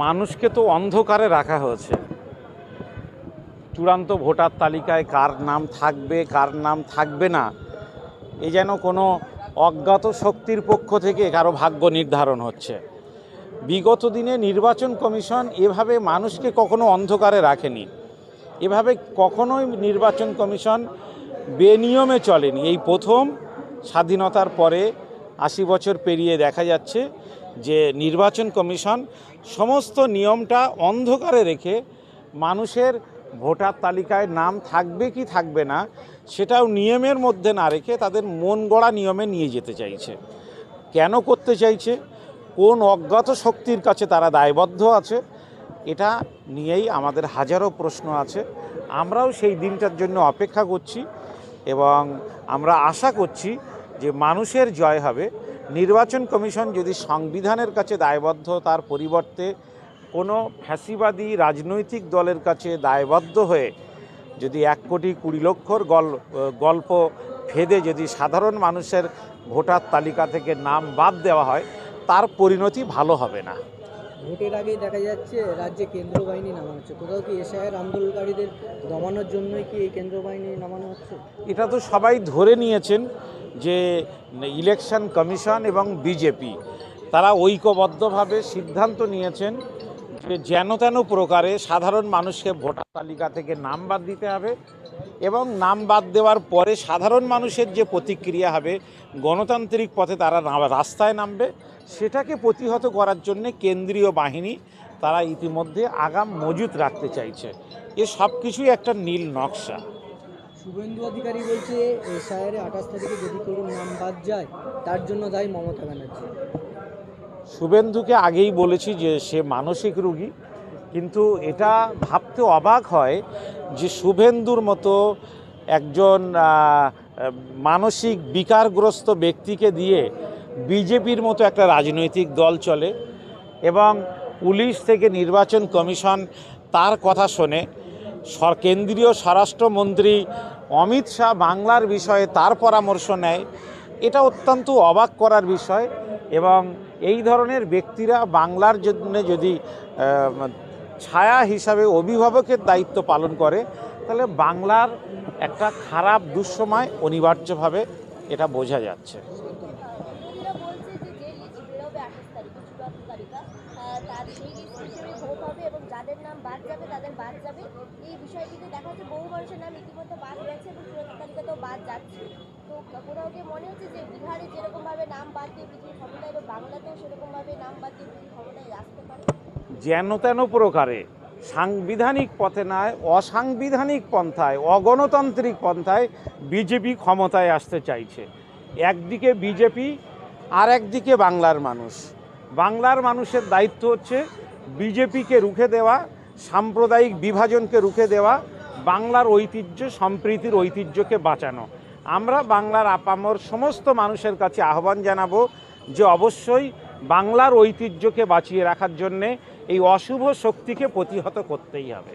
মানুষকে তো অন্ধকারে রাখা হয়েছে। চূড়ান্ত ভোটার তালিকায় কার নাম থাকবে কার নাম থাকবে না, এ যেন কোনো অজ্ঞাত শক্তির পক্ষ থেকে কারো ভাগ্য নির্ধারণ হচ্ছে। বিগত দিনে নির্বাচন কমিশন এভাবে মানুষকে কখনো অন্ধকারে রাখেনি, এভাবে কখনোই নির্বাচন কমিশন বেনিয়মে চলেনি। এই প্রথম স্বাধীনতার পরে ৮০ বছর পেরিয়ে দেখা যাচ্ছে যে নির্বাচন কমিশন সমস্ত নিয়মটা অন্ধকারে রেখে মানুষের ভোটার তালিকায় নাম থাকবে কি থাকবে না সেটাও নিয়মের মধ্যে না রেখে তাদের মন গড়া নিয়মে নিয়ে যেতে চাইছে। কেন করতে চাইছে, কোন অজ্ঞাত শক্তির কাছে তারা দায়বদ্ধ আছে, এটা নিয়েই আমাদের হাজারো প্রশ্ন আছে। আমরাও সেই দিনটার জন্য অপেক্ষা করছি এবং আমরা আশা করছি যে মানুষের জয় হবে। নির্বাচন কমিশন যদি সংবিধানের কাছে দায়বদ্ধ, তার পরিবর্তে কোনো ফ্যাসিবাদী রাজনৈতিক দলের কাছে দায়বদ্ধ হয়ে যদি ১,২০,০০,০০০ গল্প ভেদে যদি সাধারণ মানুষের ভোটার তালিকা থেকে নাম বাদ দেওয়া হয়, তার পরিণতি ভালো হবে না। ভোটের আগেই দেখা যাচ্ছে রাজ্যে কেন্দ্র বাহিনী নামানো হচ্ছে। কোথাও কি এসআইআর আন্দোলনকারীদের দমানোর জন্যই কি এই কেন্দ্র বাহিনী নামানো হচ্ছে? এটা তো সবাই ধরে নিয়েছেন যে ইলেকশন কমিশন এবং বিজেপি তারা ঐক্যবদ্ধভাবে সিদ্ধান্ত নিয়েছেন যে যেন তেন প্রকারে সাধারণ মানুষকে ভোটার তালিকা থেকে নাম বাদ দিতে হবে এবং নাম বাদ দেওয়ার পরে সাধারণ মানুষের যে প্রতিক্রিয়া হবে, গণতান্ত্রিক পথে তারা রাস্তায় নামবে, সেটাকে প্রতিহত করার জন্যে কেন্দ্রীয় বাহিনী তারা ইতিমধ্যে আগাম মজুত রাখতে চাইছে। এ সব কিছুই একটা নীল নকশা। শুভেন্দু অধিকারী বলছে এসআইআরে ২৮ তারিখে যদি কোনো নাম বাদ যায় তার জন্য দায়ী মমতা ব্যানার্জি। শুভেন্দুকে আগেই বলেছি যে সে মানসিক রোগী, কিন্তু এটা ভাবতে অবাক হয় যে শুভেন্দুর মতো একজন মানসিক বিকারগ্রস্ত ব্যক্তিকে দিয়ে বিজেপির মতো একটা রাজনৈতিক দল চলে এবং পুলিশ থেকে নির্বাচন কমিশন তার কথা শোনে। কেন্দ্রীয় স্বরাষ্ট্রমন্ত্রী অমিত শাহ বাংলার বিষয়ে তার পরামর্শ নেয়। এটা অত্যন্ত অবাক করার বিষয় এবং এই ধরনের ব্যক্তিরা বাংলার জন্য যদি ছায়া হিসাবে অভিভাবকের দায়িত্ব পালন করে, তাহলে বাংলার একটা খারাপ দুঃসময় অনিবার্যভাবে এটা বোঝা যাচ্ছে। যাদের নাম বাদ যাবে তাদের বাদ যাবে, এই বিষয়টিতে দেখা যাচ্ছে বহু মানুষের নাম ইতিমধ্যে বাদ গেছে এবং চূড়ান্ত তালিকাতেও বাদ যাচ্ছে। তো কোথাও গিয়ে মনে হচ্ছে যে বিহারে যেরকমভাবে নাম বাদ দিয়ে পৃথিবীর ক্ষমতায় এবং বাংলাতেও সেরকমভাবে নাম বাদ দিয়ে পৃথিবীর ক্ষমতায় আসতে পারে। যেন তেন প্রকারে সাংবিধানিক পথে নয়, অসাংবিধানিক পন্থায়, অগণতান্ত্রিক পন্থায় বিজেপি ক্ষমতায় আসতে চাইছে। একদিকে বিজেপি আর একদিকে বাংলার মানুষ। বাংলার মানুষের দায়িত্ব হচ্ছে বিজেপিকে রুখে দেওয়া, সাম্প্রদায়িক বিভাজনকে রুখে দেওয়া, বাংলার ঐতিহ্য সম্প্রীতির ঐতিহ্যকে বাঁচানো। আমরা বাংলার আপামর সমস্ত মানুষের কাছে আহ্বান জানাবো যে অবশ্যই বাংলার ঐতিহ্যকে বাঁচিয়ে রাখার জন্যে এই অশুভ শক্তিকে প্রতিহত করতেই হবে।